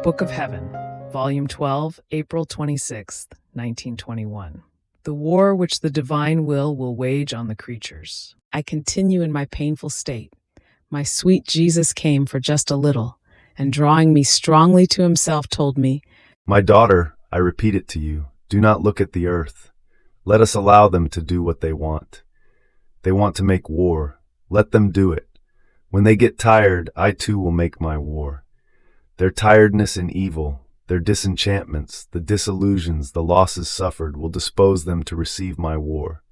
Book of Heaven, Volume 12, April 26th, 1921. The war which the divine will wage on the creatures. I continue in my painful state. My sweet Jesus came for just a little, and drawing me strongly to himself told me, "My daughter, I repeat it to you, do not look at the earth. Let us allow them to do what they want. They want to make war. Let them do it. When they get tired, I too will make my war. Their tiredness and evil, their disenchantments, the disillusions, the losses suffered will dispose them to receive my war.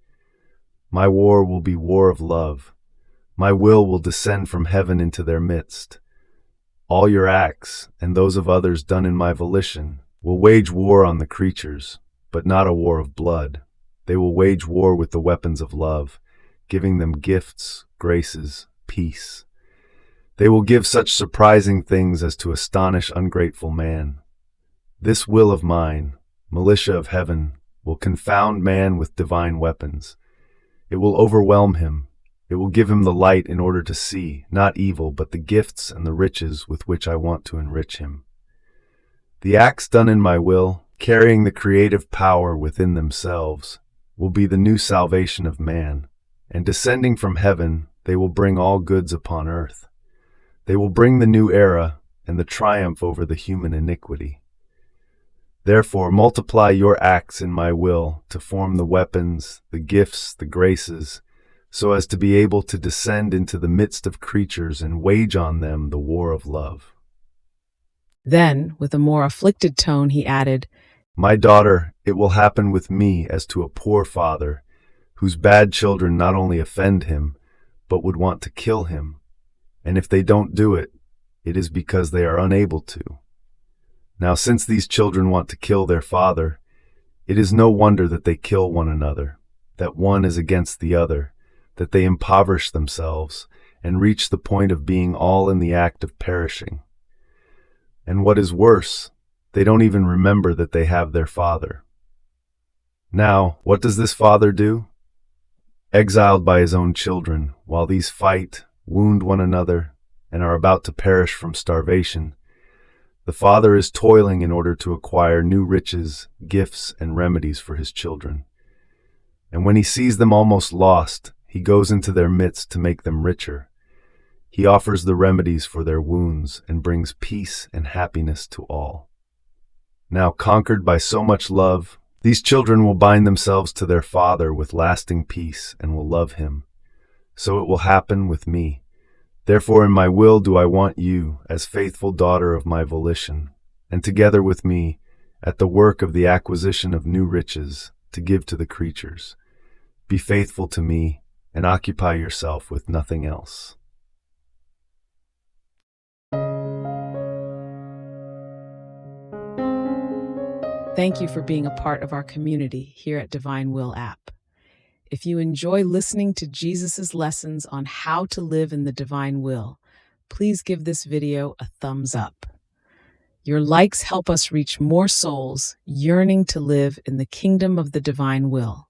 My war will be war of love. My will descend from heaven into their midst. All your acts, and those of others done in my volition, will wage war on the creatures, but not a war of blood. They will wage war with the weapons of love, giving them gifts, graces, peace. They will give such surprising things as to astonish ungrateful man. This will of mine, militia of heaven, will confound man with divine weapons. It will overwhelm him. It will give him the light in order to see, not evil, but the gifts and the riches with which I want to enrich him. The acts done in my will, carrying the creative power within themselves, will be the new salvation of man, and descending from heaven, they will bring all goods upon earth. They will bring the new era and the triumph over the human iniquity. Therefore, multiply your acts in my will to form the weapons, the gifts, the graces, so as to be able to descend into the midst of creatures and wage on them the war of love." Then, with a more afflicted tone, he added, "My daughter, it will happen with me as to a poor father, whose bad children not only offend him, but would want to kill him. And if they don't do it, it is because they are unable to. Now, since these children want to kill their father, it is no wonder that they kill one another, that one is against the other, that they impoverish themselves and reach the point of being all in the act of perishing. And what is worse, they don't even remember that they have their father. Now, what does this father do? Exiled by his own children, while these fight, wound one another, and are about to perish from starvation, the father is toiling in order to acquire new riches, gifts, and remedies for his children. And when he sees them almost lost, he goes into their midst to make them richer. He offers the remedies for their wounds and brings peace and happiness to all. Now, conquered by so much love, these children will bind themselves to their father with lasting peace and will love him. So it will happen with me. Therefore in my will do I want you, as faithful daughter of my volition, and together with me, at the work of the acquisition of new riches, to give to the creatures. Be faithful to me, and occupy yourself with nothing else." Thank you for being a part of our community here at Divine Will app. If you enjoy listening to Jesus' lessons on how to live in the divine will, please give this video a thumbs up. Your likes help us reach more souls yearning to live in the kingdom of the divine will.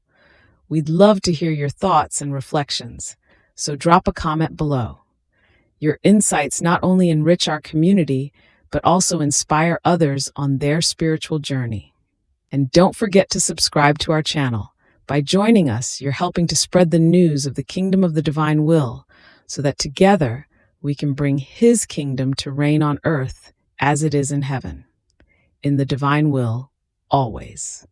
We'd love to hear your thoughts and reflections, so drop a comment below. Your insights not only enrich our community, but also inspire others on their spiritual journey. And don't forget to subscribe to our channel. By joining us, you're helping to spread the news of the kingdom of the divine will, so that together we can bring his kingdom to reign on earth as it is in heaven. In the divine will, always.